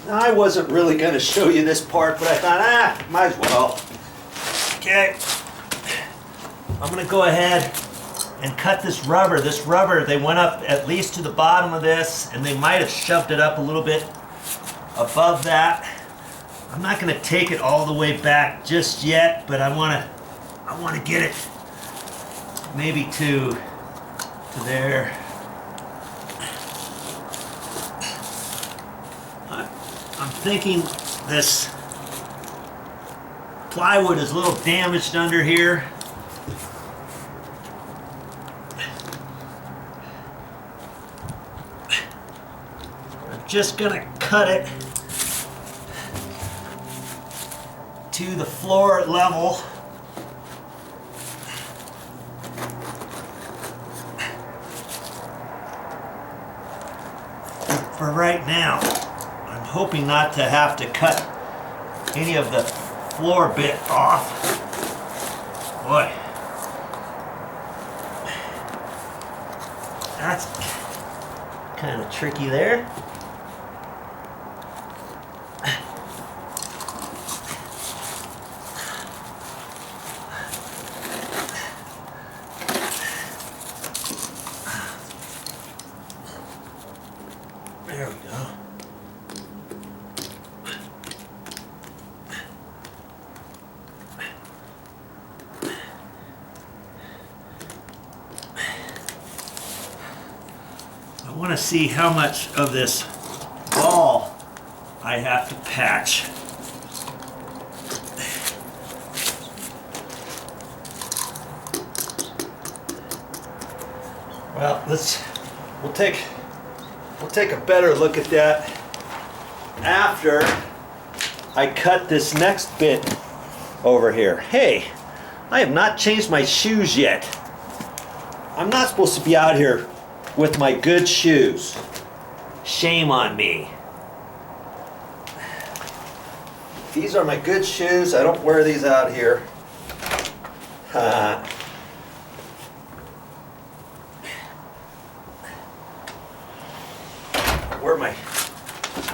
I wasn't really going to show you this part, but I thought, might as well. Okay. I'm going to go ahead and cut this rubber. This rubber, they went up at least to the bottom of this, and they might have shoved it up a little bit above that. I'm not going to take it all the way back just yet, but I want to get it maybe to there. I'm thinking this plywood is a little damaged under here. I'm just gonna cut it to the floor level. For right now, I'm hoping not to have to cut any of the floor bit off. Boy, that's kind of tricky there. There we go. I want to see how much of this wall I have to patch. Well, we'll take a better look at that after I cut this next bit over here. Hey, I have not changed my shoes yet. I'm not supposed to be out here with my good shoes. Shame on me. These are my good shoes. I don't wear these out here. Wear my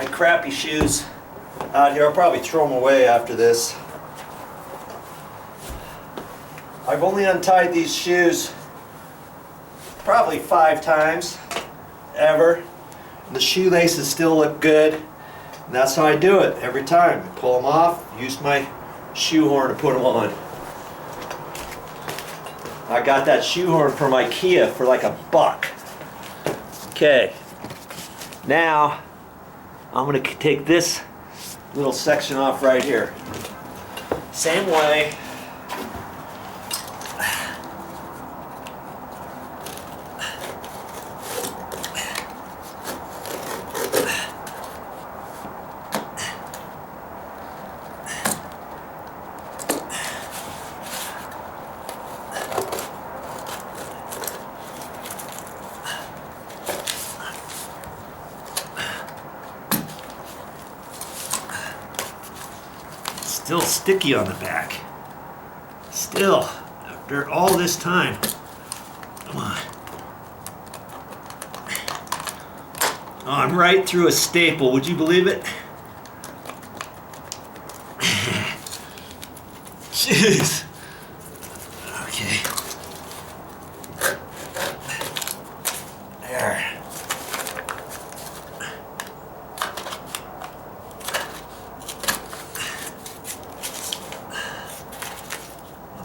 crappy shoes out here. I'll probably throw them away after this. I've only untied these shoes probably 5 times ever. The shoelaces still look good. And that's how I do it every time. I pull them off, use my shoehorn to put them on. I got that shoehorn from IKEA for like $1. Okay. Now, I'm going to take this little section off right here. Same way. Still sticky on the back. Still, after all this time. Come on. Oh, I'm right through a staple. Would you believe it? Jeez. Okay. There.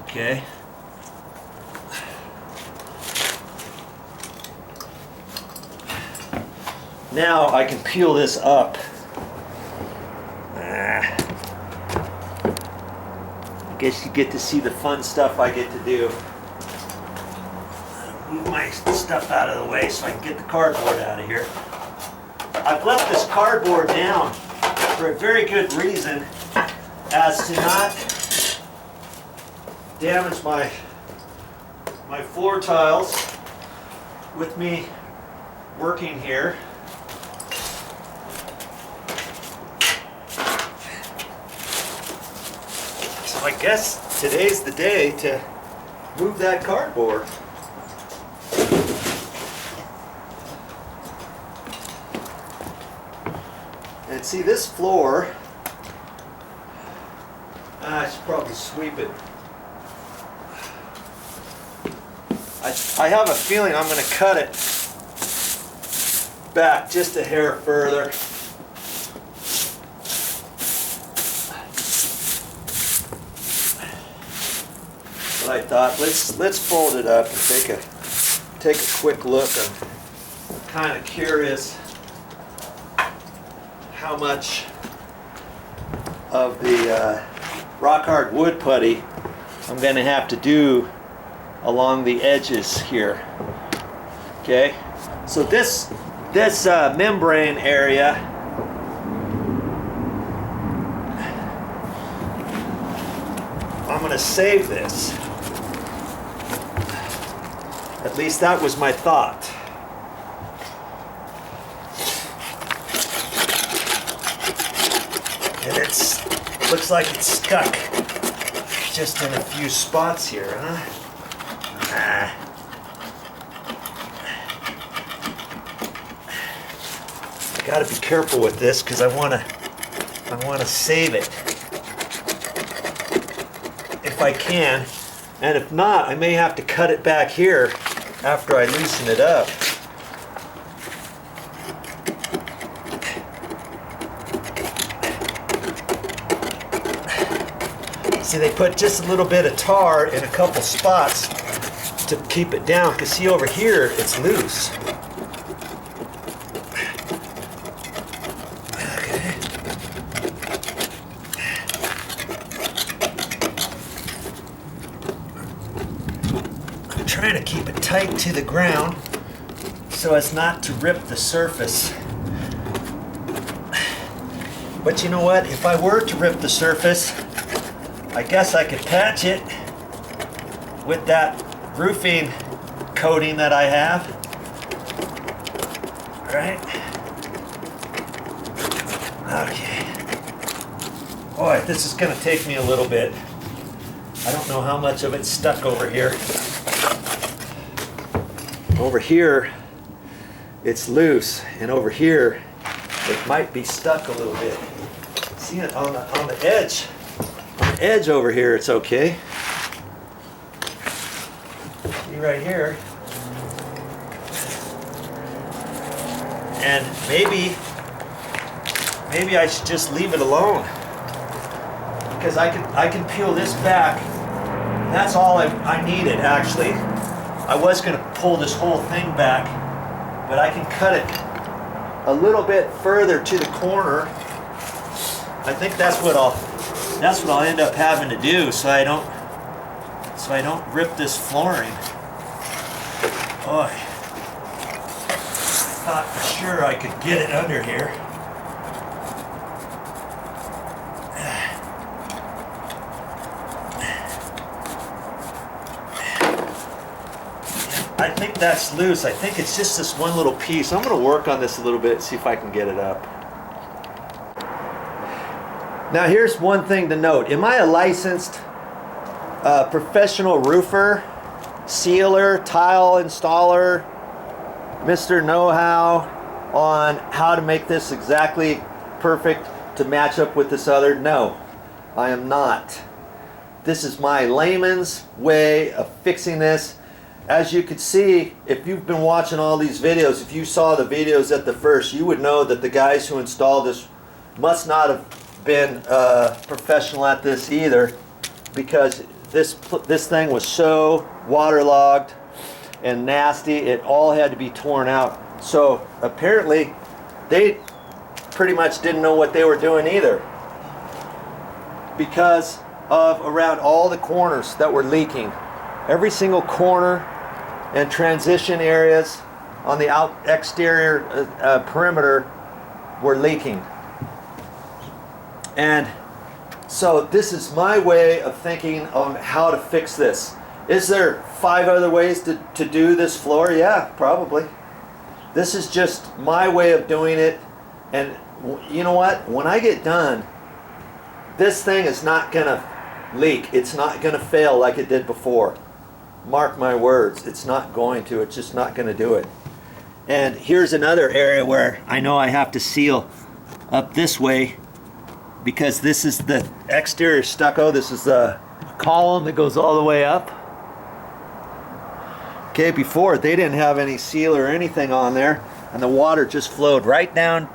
Okay. Now I can peel this up. I guess you get to see the fun stuff I get to do. Move my stuff out of the way so I can get the cardboard out of here. I've left this cardboard down for a very good reason, as to not damage my floor tiles with me working here. So I guess today's the day to move that cardboard. And see this floor, I should probably sweep it. I have a feeling I'm going to cut it back just a hair further. But I thought let's fold it up and take a quick look. I'm kind of curious how much of the rock hard wood putty I'm going to have to do along the edges here. Okay, so this membrane area, I'm going to save this. At least that was my thought. And looks like it's stuck just in a few spots here, huh? I gotta be careful with this because I wanna save it if I can, and if not, I may have to cut it back here after I loosen it up. See, they put just a little bit of tar in a couple spots to keep it down, because see over here, it's loose. Okay. I'm trying to keep it tight to the ground so as not to rip the surface. But you know what? If I were to rip the surface, I guess I could patch it with that roofing coating that I have. All right. Okay. Boy, this is going to take me a little bit. I don't know how much of it's stuck over here. Over here, it's loose, and over here, it might be stuck a little bit. See it on the edge. On the edge over here, it's okay. See right here. And maybe I should just leave it alone, because I can peel this back. That's all I needed, actually. I was going to pull this whole thing back, but I can cut it a little bit further to the corner. I think that's what I'll end up having to do, so I don't rip this flooring. Boy, I thought for sure I could get it under here. I think that's loose. I think it's just this one little piece. I'm going to work on this a little bit, see if I can get it up. Now here's one thing to note. Am I a licensed professional roofer, sealer, tile installer, Mr. Know-how on how to make this exactly perfect to match up with this other? No, I am not. This is my layman's way of fixing this. As you can see, if you've been watching all these videos, if you saw the videos at the first, you would know that the guys who installed this must not have been professional at this either, because this thing was so waterlogged and nasty, it all had to be torn out. So apparently they pretty much didn't know what they were doing either, because of around all the corners that were leaking. Every single corner and transition areas on the exterior perimeter were leaking. And so this is my way of thinking on how to fix this. Is there 5 other ways to do this floor? Yeah, probably. This is just my way of doing it. And you know what? When I get done, this thing is not going to leak. It's not going to fail like it did before. Mark my words, it's not going to. It's just not going to do it. And here's another area where I know I have to seal up this way, because this is the exterior stucco. This is the column that goes all the way up. Okay, before they didn't have any seal or anything on there, and the water just flowed right down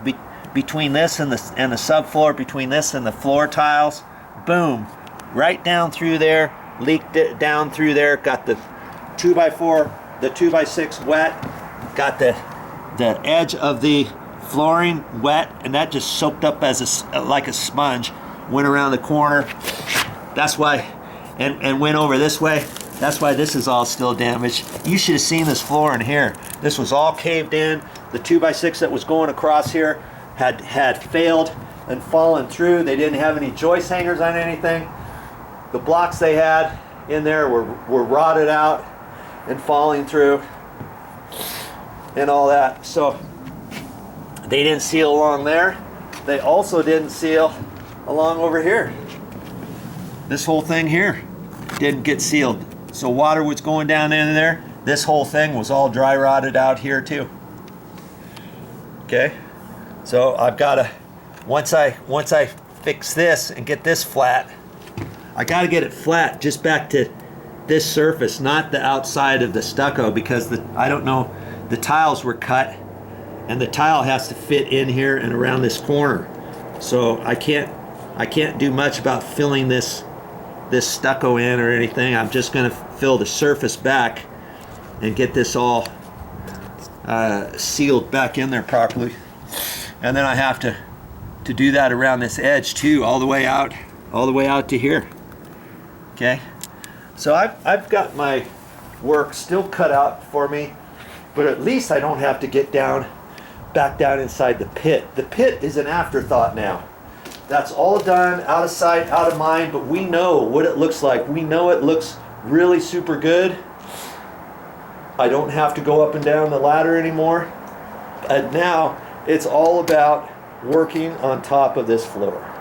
between this and the subfloor, between this and the floor tiles. Boom, right down through there, leaked it down through there. Got the 2x4, the 2x6 wet. Got the edge of the flooring wet, and that just soaked up as like a sponge. Went around the corner. That's why, and went over this way. That's why this is all still damaged. You should have seen this floor in here. This was all caved in. The 2x6 that was going across here had failed and fallen through. They didn't have any joist hangers on anything. The blocks they had in there were rotted out and falling through and all that. So they didn't seal along there. They also didn't seal along over here. This whole thing here didn't get sealed. So water was going down in there. This whole thing was all dry rotted out here too. Okay, so I've got to, once I fix this and get this flat, I got to get it flat just back to this surface, not the outside of the stucco, because I don't know, the tiles were cut and the tile has to fit in here and around this corner. So I can't do much about filling this stucco in or anything. I'm just going to fill the surface back and get this all sealed back in there properly. And then I have to do that around this edge too, all the way out to here. Okay, so I've got my work still cut out for me, but at least I don't have to get back down inside the pit. The pit is an afterthought now. That's all done, out of sight, out of mind, but we know what it looks like. We know it looks really super good. I don't have to go up and down the ladder anymore. And now it's all about working on top of this floor.